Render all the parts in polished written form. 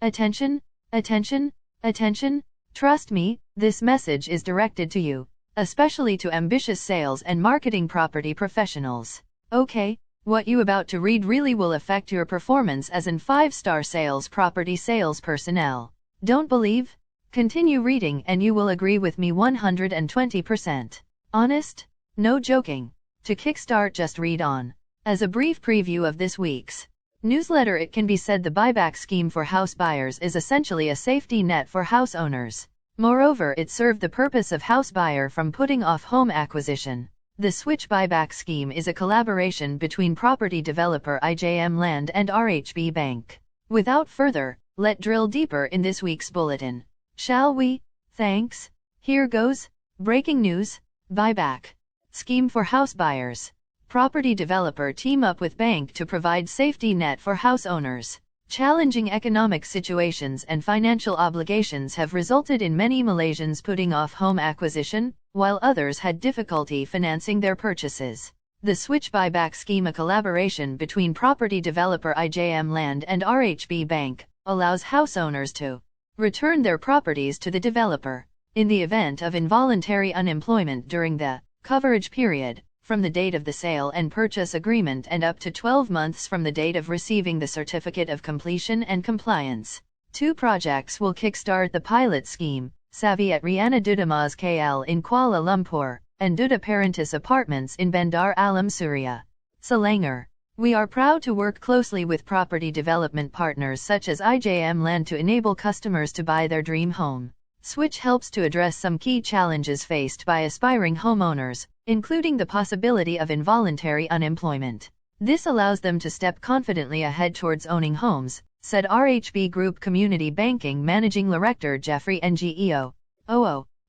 Attention, attention, attention. Trust me, this message is directed to you, especially to ambitious sales and marketing property professionals. Okay, what you about to read really will affect your performance as an 5-star sales property sales personnel. Don't believe? Continue reading and you will agree with me 120%. Honest? No joking. To kickstart, just read on. As a brief preview of this week's newsletter, it can be said the buyback scheme for house buyers is essentially a safety net for house owners. Moreover, it served the purpose of house buyer from putting off home acquisition. The Switch buyback scheme is a collaboration between property developer IJM Land and RHB Bank. Without further, let's drill deeper in this week's bulletin. Shall we? Thanks. Here goes. Breaking news. Buyback scheme for house buyers. Property developer team up with bank to provide safety net for house owners. Challenging economic situations and financial obligations have resulted in many Malaysians putting off home acquisition, while others had difficulty financing their purchases. The Switch buyback scheme, a collaboration between property developer IJM Land and RHB Bank, allows house owners to return their properties to the developer in the event of involuntary unemployment during the coverage period, from the date of the sale and purchase agreement and up to 12 months from the date of receiving the certificate of completion and compliance. 2 projects will kickstart the pilot scheme: Savvy at Riana Duda Mas KL in Kuala Lumpur, and Duda Parentis Apartments in Bandar Alam Suria, Selangor. We are proud to work closely with property development partners such as IJM Land to enable customers to buy their dream home. Switch helps to address some key challenges faced by aspiring homeowners, including the possibility of involuntary unemployment. This allows them to step confidently ahead towards owning homes, said RHB Group Community Banking Managing Director Jeffrey Ngeo.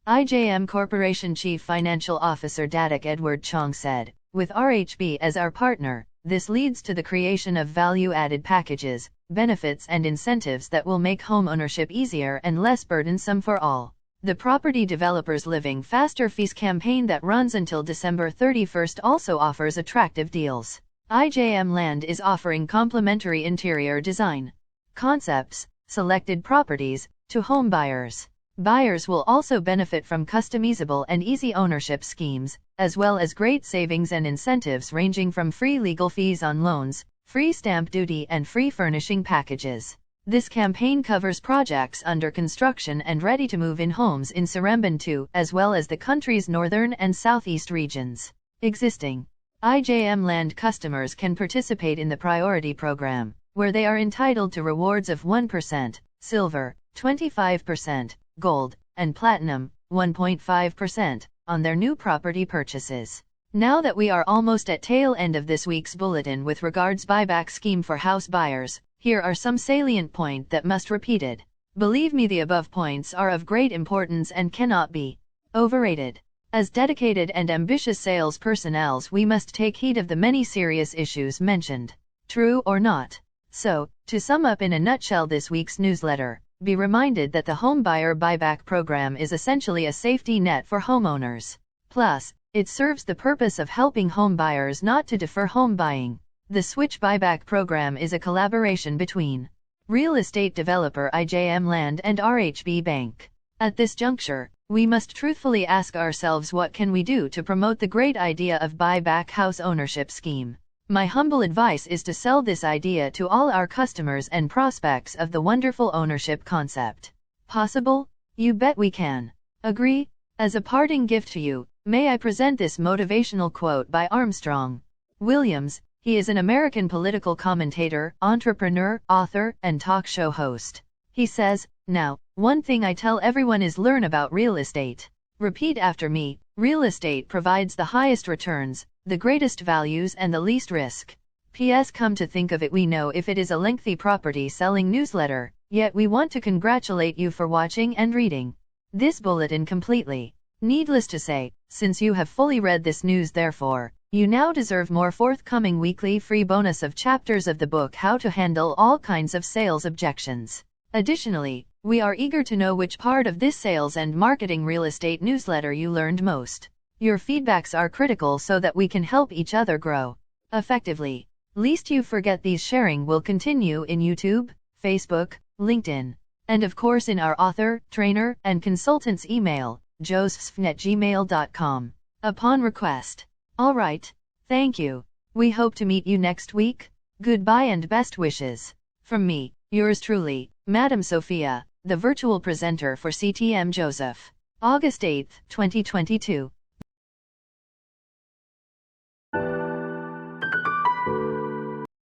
IJM Corporation Chief Financial Officer Datuk Edward Chong said, with RHB as our partner, this leads to the creation of value-added packages, benefits and incentives that will make home ownership easier and less burdensome for all. The Property Developers Living Faster Fees campaign that runs until December 31st also offers attractive deals. IJM Land is offering complimentary interior design concepts, selected properties, to home buyers. Buyers will also benefit from customizable and easy ownership schemes, as well as great savings and incentives ranging from free legal fees on loans, free stamp duty and free furnishing packages. This campaign covers projects under construction and ready-to-move-in homes in Seremban 2, as well as the country's northern and southeast regions. Existing IJM Land customers can participate in the Priority Program, where they are entitled to rewards of 1%, silver, 25%, gold, and platinum, 1.5%, on their new property purchases. Now that we are almost at tail end of this week's bulletin with regards buyback scheme for house buyers, here are some salient points that must repeated. Believe me, the above points are of great importance and cannot be overrated. As dedicated and ambitious sales personnels, we must take heed of the many serious issues mentioned. True or not? So, to sum up in a nutshell this week's newsletter, be reminded that the Home Buyer Buyback Program is essentially a safety net for homeowners. Plus, it serves the purpose of helping home buyers not to defer home buying. The Switch Buyback Program is a collaboration between real estate developer IJM Land and RHB Bank. At this juncture, we must truthfully ask ourselves, what can we do to promote the great idea of buyback house ownership scheme? My humble advice is to sell this idea to all our customers and prospects of the wonderful ownership concept. Possible? You bet we can. Agree? As a parting gift to you, may I present this motivational quote by Armstrong Williams. He is an American political commentator, entrepreneur, author, and talk show host. He says, "Now, one thing I tell everyone is learn about real estate. Repeat after me. Real estate provides the highest returns, the greatest values and the least risk. P.S. Come to think of it, we know if it is a lengthy property selling newsletter, yet we want to congratulate you for watching and reading this bulletin completely. Needless to say, since you have fully read this news, therefore, you now deserve more forthcoming weekly free bonus of chapters of the book How to Handle All Kinds of Sales Objections. Additionally, we are eager to know which part of this sales and marketing real estate newsletter you learned most. Your feedbacks are critical so that we can help each other grow effectively. Lest you forget, these sharing will continue in YouTube, Facebook, LinkedIn, and of course in our author, trainer, and consultant's email, josephsfn@gmail.com, upon request. Alright, thank you. We hope to meet you next week. Goodbye and best wishes. From me, yours truly, Madam Sophia, the virtual presenter for CTM Joseph. August 8, 2022.